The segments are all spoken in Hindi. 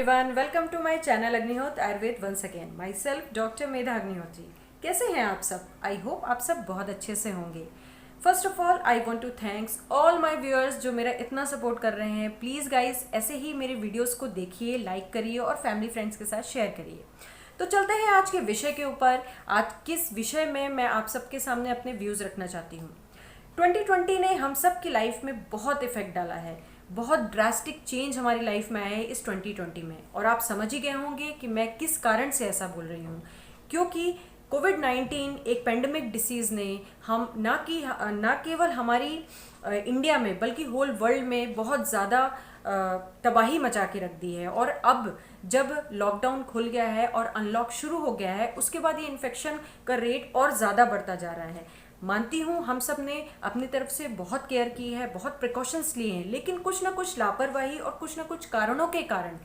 Everyone, welcome to my channel Agnihotra Ayurveda once again. Myself doctor Medha Agnihotri. कैसे हैं आप सब? आई होप आप सब बहुत अच्छे से होंगे। First of all I want to thanks all my viewers जो मेरा इतना सपोर्ट कर रहे हैं। प्लीज़ गाइस ऐसे ही मेरे वीडियोस को देखिए, लाइक करिए और फैमिली फ्रेंड्स के साथ शेयर करिए। तो चलते हैं आज के विषय के ऊपर। आज किस विषय में मैं आप सबके सामने अपने व्यूज़ रखना चाहती हूँ। 2020 ने हम सब की लाइफ में बहुत इफेक्ट डाला है। बहुत ड्रास्टिक चेंज हमारी लाइफ में आया है इस 2020 में, और आप समझ ही गए होंगे कि मैं किस कारण से ऐसा बोल रही हूँ। क्योंकि कोविड-19 एक पेंडेमिक डिसीज़ ने हम ना केवल हमारी इंडिया में बल्कि होल वर्ल्ड में बहुत ज़्यादा तबाही मचा के रख दी है। और अब जब लॉकडाउन खुल गया है और अनलॉक शुरू हो गया है, उसके बाद ये इन्फेक्शन का रेट और ज़्यादा बढ़ता जा रहा है। मानती हूँ हम सब ने अपनी तरफ से बहुत केयर की है, बहुत प्रिकॉशंस लिए हैं, लेकिन कुछ ना कुछ लापरवाही और कुछ ना कुछ कारणों के कारण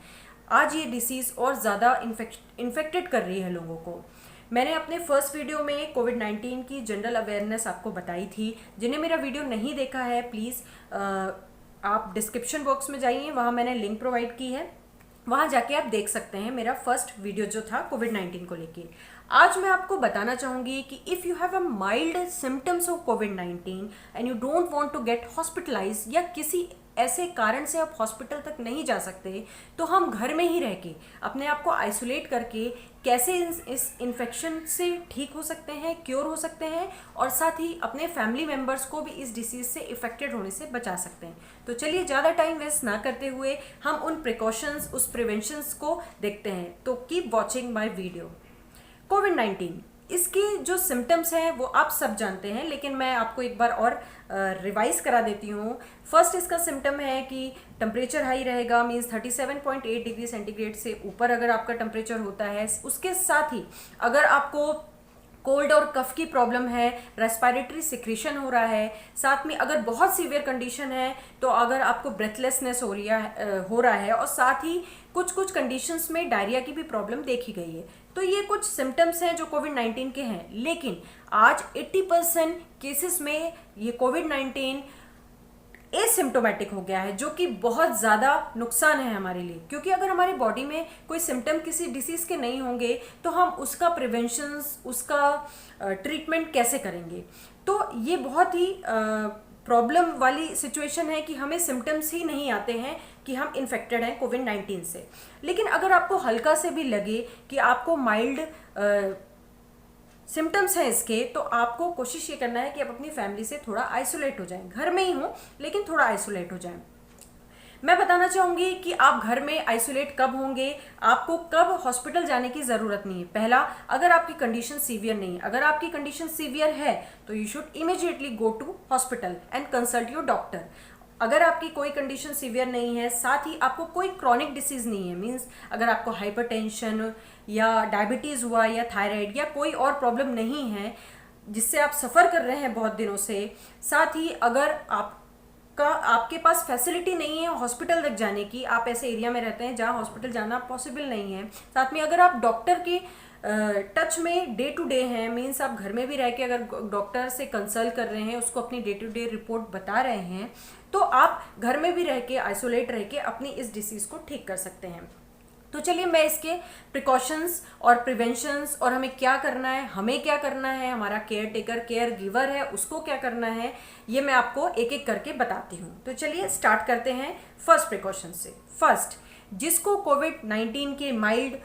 आज ये डिसीज़ और ज़्यादा इन्फेक्टेड कर रही है लोगों को। मैंने अपने फर्स्ट वीडियो में कोविड-19 की जनरल अवेयरनेस आपको बताई थी। जिन्हें मेरा वीडियो नहीं देखा है, प्लीज़ आप डिस्क्रिप्शन बॉक्स में जाइए, वहाँ मैंने लिंक प्रोवाइड की है, वहाँ जाके आप देख सकते हैं मेरा फर्स्ट वीडियो जो था कोविड-19 को लेके। आज मैं आपको बताना चाहूँगी कि if you have a mild symptoms of कोविड-19 and you don't want to get hospitalise, या किसी ऐसे कारण से आप हॉस्पिटल तक नहीं जा सकते, तो हम घर में ही रह के अपने आप को आइसोलेट करके कैसे इस इन्फेक्शन से ठीक हो सकते हैं, क्योर हो सकते हैं, और साथ ही अपने फैमिली मेम्बर्स को भी इस डिसीज़ से इफेक्टेड होने से बचा सकते हैं। तो चलिए ज़्यादा टाइम वेस्ट ना करते हुए हम उन प्रिकॉशंस, उस प्रिवेंशंस को देखते हैं। तो कीप वॉचिंग माई वीडियो। कोविड-19 इसके जो सिम्टम्स हैं वो आप सब जानते हैं, लेकिन मैं आपको एक बार और रिवाइज करा देती हूँ। फर्स्ट इसका सिम्टम है कि टेम्परेचर हाई रहेगा, मींस 37.8 डिग्री सेंटीग्रेड से ऊपर अगर आपका टेम्परेचर होता है। उसके साथ ही अगर आपको कोल्ड और कफ की प्रॉब्लम है, रेस्पिरेटरी सिक्रीशन हो रहा है, साथ में अगर बहुत सीवियर कंडीशन है तो अगर आपको ब्रेथलेसनेस हो रहा है, और साथ ही कुछ कुछ कंडीशंस में डायरिया की भी प्रॉब्लम देखी गई है। तो ये कुछ सिम्टम्स हैं जो कोविड-19 के हैं। लेकिन आज 80% केसेस में ये कोविड-19 एसिम्टोमेटिक हो गया है, जो कि बहुत ज़्यादा नुकसान है हमारे लिए। क्योंकि अगर हमारी बॉडी में कोई सिम्टम किसी डिसीज़ के नहीं होंगे तो हम उसका प्रिवेंशन, उसका ट्रीटमेंट कैसे करेंगे। तो ये बहुत ही प्रॉब्लम वाली सिचुएशन है कि हमें सिम्टम्स ही नहीं आते हैं कि हम इन्फेक्टेड हैं कोविड-19 से। लेकिन अगर आपको हल्का से भी लगे कि आपको माइल्ड सिम्टम्स हैं इसके, तो आपको कोशिश ये करना है कि आप अपनी फैमिली से थोड़ा आइसोलेट हो जाएं। घर में ही हो लेकिन थोड़ा आइसोलेट हो जाएं। मैं बताना चाहूँगी कि आप घर में आइसोलेट कब होंगे, आपको कब हॉस्पिटल जाने की ज़रूरत नहीं है। पहला, अगर आपकी कंडीशन सीवियर नहीं है। अगर आपकी कंडीशन सीवियर है तो you should immediately go to hospital and consult your doctor. अगर आपकी कोई कंडीशन सीवियर नहीं है, साथ ही आपको कोई क्रॉनिक डिसीज़ नहीं है, मींस अगर आपको हाइपरटेंशन या डायबिटीज़ हुआ या थायराइड या कोई और प्रॉब्लम नहीं है जिससे आप सफ़र कर रहे हैं बहुत दिनों से, साथ ही अगर आपके पास फैसिलिटी नहीं है हॉस्पिटल तक जाने की, आप ऐसे एरिया में रहते हैं जहाँ हॉस्पिटल जाना पॉसिबल नहीं है, साथ में अगर आप डॉक्टर के टच में डे टू डे हैं, मीन्स आप घर में भी रह के अगर डॉक्टर से कंसल्ट कर रहे हैं, उसको अपनी डे टू डे रिपोर्ट बता रहे हैं, तो आप घर में भी रह के आइसोलेट रह के अपनी इस डिसीज़ को ठीक कर सकते हैं। तो चलिए मैं इसके प्रिकॉशंस और प्रिवेंशंस और हमें क्या करना है, हमें क्या करना है, हमारा केयर टेकर, केयर गिवर है, उसको क्या करना है, ये मैं आपको एक एक करके बताती हूँ। तो चलिए स्टार्ट करते हैं फर्स्ट प्रिकॉशन से। फर्स्ट, जिसको कोविड-19 के माइल्ड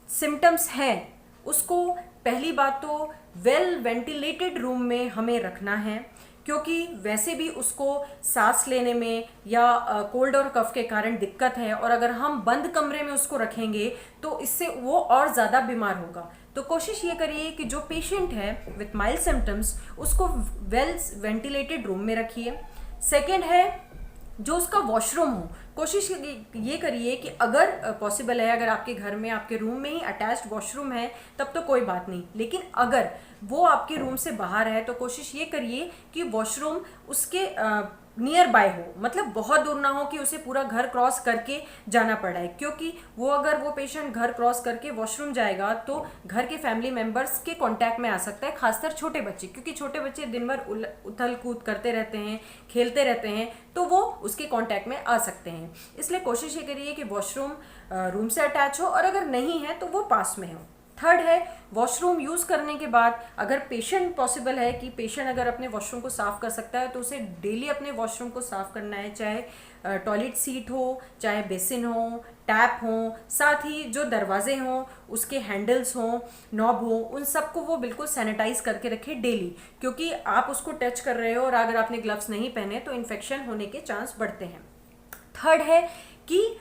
सिम्टम्स हैं उसको पहली बात तो वेल वेंटिलेटेड रूम में हमें रखना है, क्योंकि वैसे भी उसको सांस लेने में या कोल्ड और कफ के कारण दिक्कत है, और अगर हम बंद कमरे में उसको रखेंगे तो इससे वो और ज़्यादा बीमार होगा। तो कोशिश ये करिए कि जो पेशेंट है विथ माइल्ड सिम्टम्स उसको वेल वेंटिलेटेड रूम में रखिए। सेकेंड है, जो उसका वॉशरूम हो, कोशिश ये करिए कि अगर पॉसिबल है, अगर आपके घर में आपके रूम में ही अटैच्ड वॉशरूम है तब तो कोई बात नहीं, लेकिन अगर वो आपके रूम से बाहर है तो कोशिश ये करिए कि वॉशरूम उसके नियर बाय हो, मतलब बहुत दूर ना हो कि उसे पूरा घर क्रॉस करके जाना पड़ा है, क्योंकि अगर वो पेशेंट घर क्रॉस करके वॉशरूम जाएगा तो घर के फैमिली मेंबर्स के कांटेक्ट में आ सकता है, खासकर छोटे बच्चे, क्योंकि छोटे बच्चे दिन भर उथल कूद करते रहते हैं, खेलते रहते हैं, तो वो उसके कांटेक्ट में आ सकते हैं। इसलिए कोशिश ये करिए कि वॉशरूम रूम से अटैच हो, और अगर नहीं है तो वो पास में हो। थर्ड है, वॉशरूम यूज़ करने के बाद अगर पेशेंट पॉसिबल है कि पेशेंट अगर अपने वॉशरूम को साफ़ कर सकता है तो उसे डेली अपने वॉशरूम को साफ़ करना है, चाहे टॉयलेट सीट हो, चाहे बेसिन हो, टैप हो, साथ ही जो दरवाजे हों उसके हैंडल्स हों, नॉब हो, उन सबको वो बिल्कुल सैनिटाइज करके रखें डेली, क्योंकि आप उसको टच कर रहे हो और अगर आपने ग्लव्स नहीं पहने तो इन्फेक्शन होने के चांस बढ़ते हैं। थर्ड है कि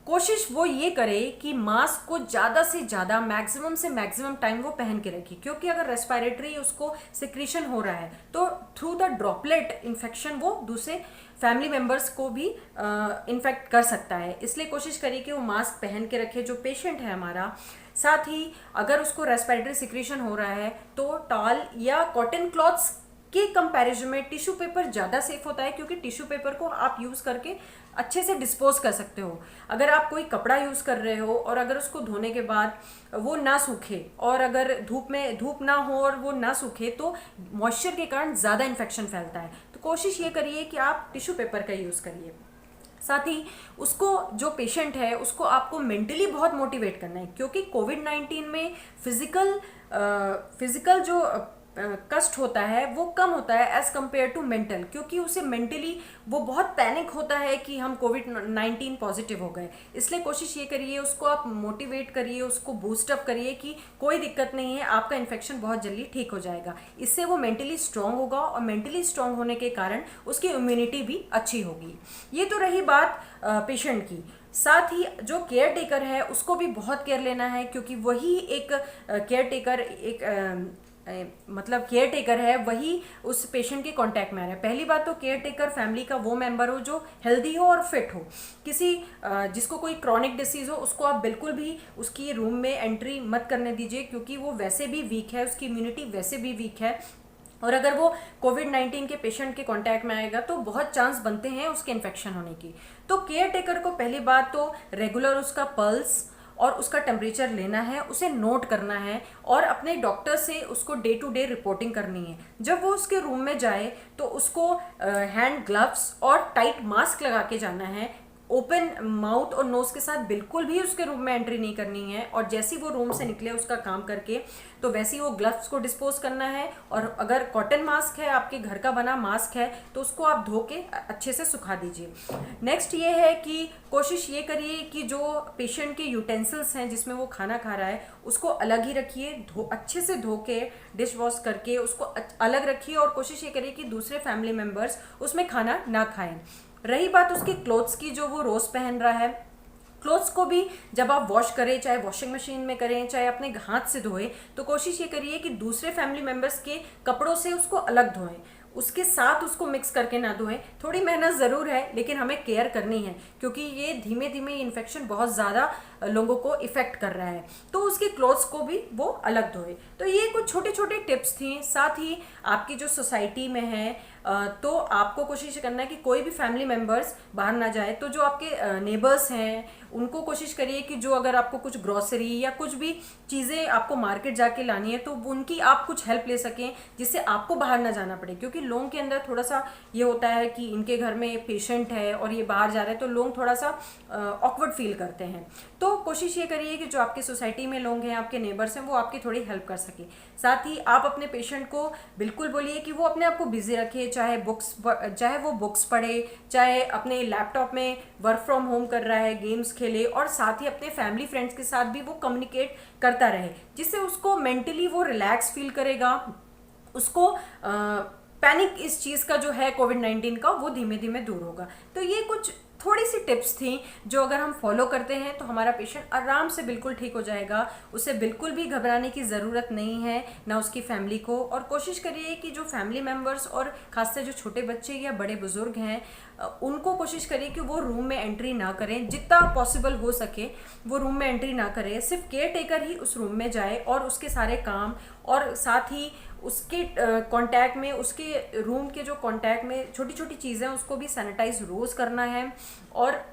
कोशिश वो ये करे कि मास्क को ज़्यादा से ज़्यादा मैक्सिमम से मैक्सिमम टाइम वो पहन के रखे, क्योंकि अगर रेस्पिरेटरी उसको सिक्रीशन हो रहा है तो थ्रू द ड्रॉपलेट इन्फेक्शन वो दूसरे फैमिली मेम्बर्स को भी इन्फेक्ट कर सकता है। इसलिए कोशिश करिए कि वो मास्क पहन के रखे जो पेशेंट है हमारा। साथ ही अगर उसको रेस्पिरेटरी सिक्रीशन हो रहा है तो टॉल या कॉटन क्लॉथ्स के कंपैरिजन में टिश्यू पेपर ज़्यादा सेफ होता है, क्योंकि टिश्यू पेपर को आप यूज़ करके अच्छे से डिस्पोज कर सकते हो। अगर आप कोई कपड़ा यूज़ कर रहे हो और अगर उसको धोने के बाद वो ना सूखे और अगर धूप ना हो और वो ना सूखे तो मॉइस्चर के कारण ज़्यादा इन्फेक्शन फैलता है। तो कोशिश ये करिए कि आप टिश्यू पेपर का यूज़ करिए। साथ ही उसको जो पेशेंट है उसको आपको मेंटली बहुत मोटिवेट करना है, क्योंकि कोविड-19 में फिजिकल जो कष्ट होता है वो कम होता है एज कम्पेयर टू मेंटल, क्योंकि उसे मेंटली वो बहुत पैनिक होता है कि हम कोविड-19 पॉजिटिव हो गए। इसलिए कोशिश ये करिए उसको आप मोटिवेट करिए, उसको बूस्टअप करिए कि कोई दिक्कत नहीं है, आपका इन्फेक्शन बहुत जल्दी ठीक हो जाएगा। इससे वो मेंटली स्ट्रांग होगा और मेंटली स्ट्रांग होने के कारण उसकी इम्यूनिटी भी अच्छी होगी। ये तो रही बात पेशेंट की। साथ ही जो केयर टेकर है उसको भी बहुत केयर लेना है, क्योंकि वही एक केयर टेकर है, वही उस पेशेंट के कांटेक्ट में आ रहा है। पहली बात तो केयर टेकर फैमिली का वो मेंबर हो जो हेल्दी हो और फिट हो। किसी जिसको कोई क्रॉनिक डिसीज हो उसको आप बिल्कुल भी उसकी रूम में एंट्री मत करने दीजिए, क्योंकि वो वैसे भी वीक है, उसकी इम्यूनिटी वैसे भी वीक है, और अगर वो कोविड-19 के पेशेंट के कांटेक्ट में आएगा तो बहुत चांस बनते हैं उसके इन्फेक्शन होने की। तो केयर टेकर को पहली बात तो रेगुलर उसका पल्स और उसका टेम्परेचर लेना है, उसे नोट करना है और अपने डॉक्टर से उसको डे टू डे रिपोर्टिंग करनी है। जब वो उसके रूम में जाए तो उसको हैंड ग्लव्स और टाइट मास्क लगा के जाना है। ओपन माउथ और नोज के साथ बिल्कुल भी उसके रूम में एंट्री नहीं करनी है, और जैसे ही वो रूम से निकले उसका काम करके तो वैसे ही वो ग्लव्स को डिस्पोज करना है, और अगर कॉटन मास्क है, आपके घर का बना मास्क है, तो उसको आप धो के अच्छे से सुखा दीजिए। नेक्स्ट ये है कि कोशिश ये करिए कि जो पेशेंट के यूटेंसिल्स हैं जिसमें वो खाना खा रहा है उसको अलग ही रखिए, अच्छे से धो के डिश वॉश करके उसको अलग रखिए, और कोशिश ये करिए कि दूसरे फैमिली मेम्बर्स उसमें खाना ना खाएं। रही बात उसके क्लोथ्स की जो वो रोज़ पहन रहा है, क्लोथ्स को भी जब आप वॉश करें, चाहे वॉशिंग मशीन में करें चाहे अपने हाथ से धोएं, तो कोशिश ये करिए कि दूसरे फैमिली मेम्बर्स के कपड़ों से उसको अलग धोएं, उसके साथ उसको मिक्स करके ना धोएं। थोड़ी मेहनत ज़रूर है लेकिन हमें केयर करनी है, क्योंकि ये धीमे धीमे इन्फेक्शन बहुत ज़्यादा लोगों को इफ़ेक्ट कर रहा है, तो उसके क्लोथ्स को भी वो अलग धोए। तो ये कुछ छोटे छोटे टिप्स थी। साथ ही आपकी जो सोसाइटी में है तो आपको कोशिश करना है कि कोई भी फैमिली मेम्बर्स बाहर ना जाए, तो जो आपके नेबर्स हैं उनको कोशिश करिए कि जो अगर आपको कुछ ग्रॉसरी या कुछ भी चीज़ें आपको मार्केट जाके लानी है तो उनकी आप कुछ हेल्प ले सकें, जिससे आपको बाहर ना जाना पड़े, क्योंकि लोगों के अंदर थोड़ा सा ये होता है कि इनके घर में पेशेंट है और ये बाहर जा रहे हैं तो लोग थोड़ा सा ऑकवर्ड फील करते हैं। तो कोशिश ये करिए कि जो आपकी सोसाइटी में लोग हैं, आपके नेबर्स हैं, वो आपकी थोड़ी हेल्प कर सके। साथ ही आप अपने पेशेंट को बिल्कुल बोलिए कि वो अपने आप को बिजी रखे, चाहे वो बुक्स पढ़े, चाहे अपने लैपटॉप में वर्क फ्रॉम होम कर रहा है, गेम्स खेले, और साथ ही अपने फैमिली फ्रेंड्स के साथ भी वो कम्युनिकेट करता रहे, जिससे उसको मेंटली वो रिलैक्स फील करेगा, उसको पैनिक इस चीज़ का जो है कोविड-19 का वो धीमे धीमे दूर होगा। तो ये कुछ थोड़ी सी टिप्स थी जो अगर हम फॉलो करते हैं तो हमारा पेशेंट आराम से बिल्कुल ठीक हो जाएगा। उसे बिल्कुल भी घबराने की ज़रूरत नहीं है, ना उसकी फैमिली को। और कोशिश करिए कि जो फैमिली मेम्बर्स और खासकर जो छोटे बच्चे या बड़े बुजुर्ग हैं उनको कोशिश करिए कि वो रूम में एंट्री ना करें, जितना पॉसिबल हो सके वो रूम में एंट्री ना करें, सिर्फ केयर टेकर ही उस रूम में जाए और उसके सारे काम और साथ ही उसके कांटेक्ट में, उसके रूम के जो कांटेक्ट में छोटी छोटी चीज़ें हैं उसको भी सैनिटाइज रोज़ करना है। और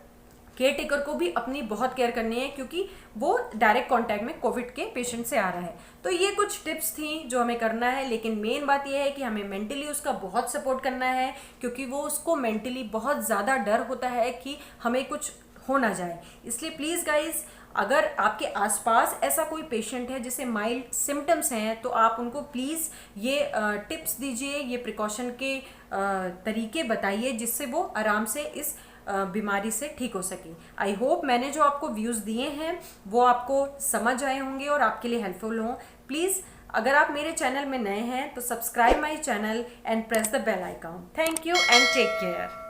केयर टेकर को भी अपनी बहुत केयर करनी है क्योंकि वो डायरेक्ट कांटेक्ट में कोविड के पेशेंट से आ रहा है। तो ये कुछ टिप्स थी जो हमें करना है, लेकिन मेन बात ये है कि हमें मेंटली उसका बहुत सपोर्ट करना है क्योंकि वो उसको मेंटली बहुत ज़्यादा डर होता है कि हमें कुछ हो ना जाए। इसलिए प्लीज़ गाइज, अगर आपके आसपास ऐसा कोई पेशेंट है जिसे माइल्ड सिम्टम्स हैं तो आप उनको प्लीज़ ये टिप्स दीजिए, ये प्रिकॉशन के तरीके बताइए जिससे वो आराम से इस बीमारी से ठीक हो सके। आई होप मैंने जो आपको व्यूज़ दिए हैं वो आपको समझ आए होंगे और आपके लिए हेल्पफुल हों। प्लीज़ अगर आप मेरे चैनल में नए हैं तो subscribe my channel and press the bell icon. Thank you and take care.